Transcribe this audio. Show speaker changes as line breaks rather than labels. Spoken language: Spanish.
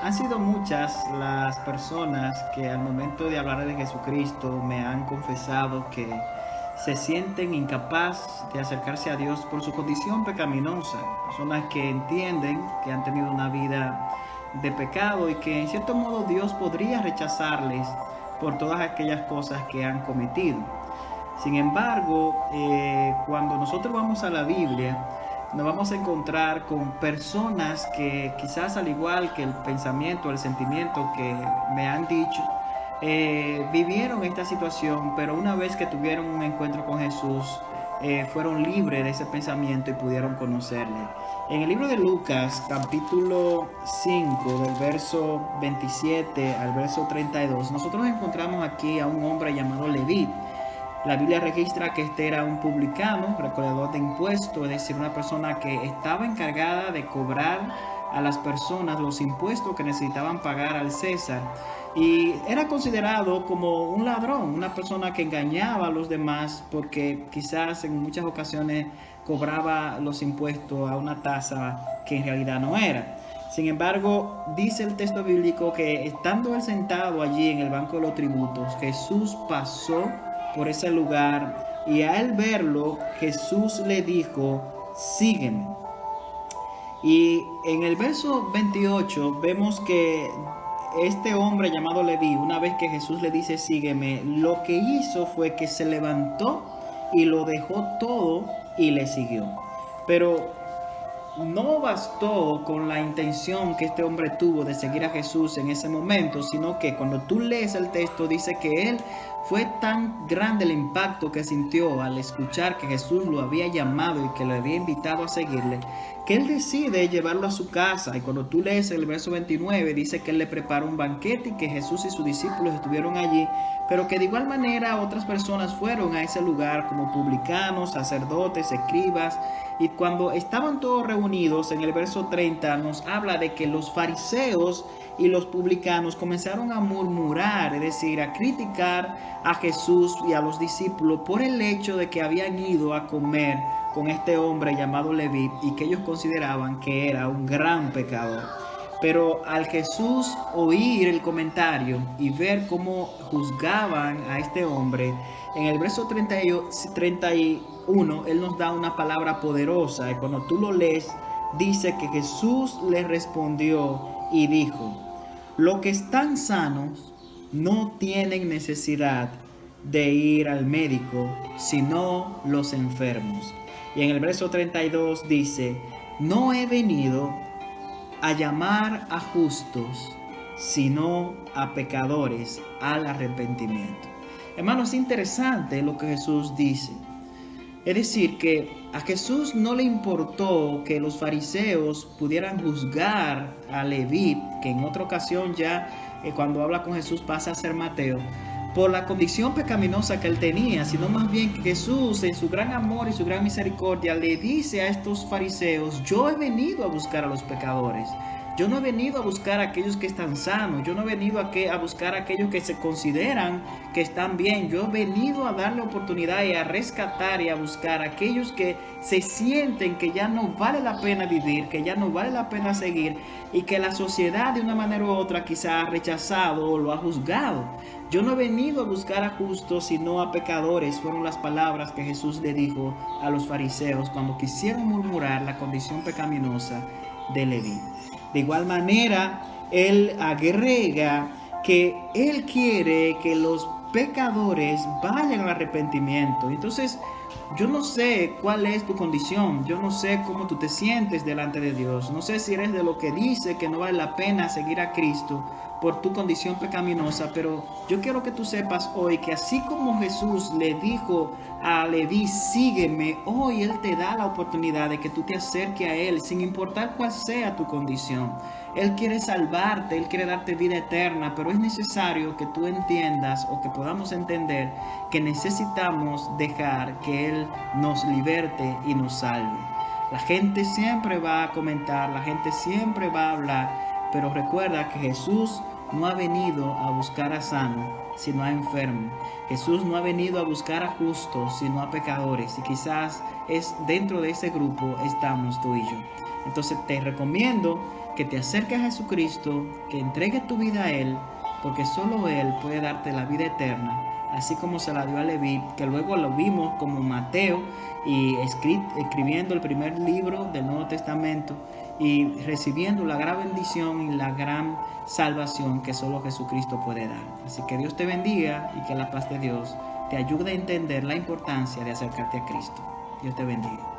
Han sido muchas las personas que al momento de hablar de Jesucristo me han confesado que se sienten incapaz de acercarse a Dios por su condición pecaminosa. Personas que entienden que han tenido una vida de pecado y que en cierto modo Dios podría rechazarles por todas aquellas cosas que han cometido. Sin embargo, cuando nosotros vamos a la Biblia, nos vamos a encontrar con personas que quizás al igual que el pensamiento, el sentimiento que me han dicho, vivieron esta situación, pero una vez que tuvieron un encuentro con Jesús, fueron libres de ese pensamiento y pudieron conocerle. En el libro de Lucas, capítulo 5, del verso 27 al verso 32, nosotros encontramos aquí a un hombre llamado Leví. La Biblia registra que este era un publicano, recaudador de impuestos, es decir, una persona que estaba encargada de cobrar a las personas los impuestos que necesitaban pagar al César. Y era considerado como un ladrón, una persona que engañaba a los demás porque quizás en muchas ocasiones cobraba los impuestos a una tasa que en realidad no era. Sin embargo, dice el texto bíblico que estando él sentado allí en el banco de los tributos, Jesús pasó por ese lugar y a él verlo, Jesús le dijo, sígueme. Y en el verso 28 vemos que este hombre llamado Leví, una vez que Jesús le dice sígueme, lo que hizo fue que se levantó y lo dejó todo y le siguió. Pero no bastó con la intención que este hombre tuvo de seguir a Jesús en ese momento, sino que cuando tú lees el texto dice que él fue tan grande el impacto que sintió al escuchar que Jesús lo había llamado y que le había invitado a seguirle, que él decide llevarlo a su casa. Y cuando tú lees el verso 29 dice que él le preparó un banquete y que Jesús y sus discípulos estuvieron allí, pero que de igual manera otras personas fueron a ese lugar como publicanos, sacerdotes, escribas. Y cuando estaban todos reunidos, en el verso 30 nos habla de que los fariseos y los publicanos comenzaron a murmurar, es decir, a criticar a Jesús y a los discípulos por el hecho de que habían ido a comer con este hombre llamado Leví y que ellos consideraban que era un gran pecador. Pero al Jesús oír el comentario y ver cómo juzgaban a este hombre, en el verso 31 Él nos da una palabra poderosa. Y cuando tú lo lees, dice que Jesús le respondió y dijo, los que están sanos no tienen necesidad de ir al médico, sino los enfermos. Y en el verso 32 dice, no he venido a llamar a justos, sino a pecadores al arrepentimiento. Hermanos, es interesante lo que Jesús dice. Es decir, que a Jesús no le importó que los fariseos pudieran juzgar a Leví, que en otra ocasión ya cuando habla con Jesús pasa a ser Mateo, por la condición pecaminosa que él tenía, sino más bien que Jesús en su gran amor y su gran misericordia le dice a estos fariseos, yo he venido a buscar a los pecadores. Yo no he venido a buscar a aquellos que están sanos, yo no he venido a buscar a aquellos que se consideran que están bien, yo he venido a darle oportunidad y a rescatar y a buscar a aquellos que se sienten que ya no vale la pena vivir, que ya no vale la pena seguir y que la sociedad de una manera u otra quizá ha rechazado o lo ha juzgado. Yo no he venido a buscar a justos sino a pecadores, fueron las palabras que Jesús le dijo a los fariseos cuando quisieron murmurar la condición pecaminosa de Leví. De igual manera, él agrega que él quiere que los pecadores vayan al arrepentimiento. Entonces, yo no sé cuál es tu condición, yo no sé cómo tú te sientes delante de Dios, no sé si eres de lo que dice que no vale la pena seguir a Cristo por tu condición pecaminosa, pero yo quiero que tú sepas hoy que así como Jesús le dijo a Leví, sígueme, hoy Él te da la oportunidad de que tú te acerques a Él sin importar cuál sea tu condición. Él quiere salvarte, Él quiere darte vida eterna, pero es necesario que tú entiendas o que podamos entender que necesitamos dejar que Él nos liberte y nos salve. La gente siempre va a comentar, la gente siempre va a hablar, pero recuerda que Jesús no ha venido a buscar a sano, sino a enfermo. Jesús no ha venido a buscar a justos, sino a pecadores. Y quizás es dentro de ese grupo estamos tú y yo. Entonces te recomiendo que te acerques a Jesucristo, que entregues tu vida a Él, porque solo Él puede darte la vida eterna, así como se la dio a Leví, que luego lo vimos como Mateo y escribiendo el primer libro del Nuevo Testamento y recibiendo la gran bendición y la gran salvación que solo Jesucristo puede dar. Así que Dios te bendiga y que la paz de Dios te ayude a entender la importancia de acercarte a Cristo. Dios te bendiga.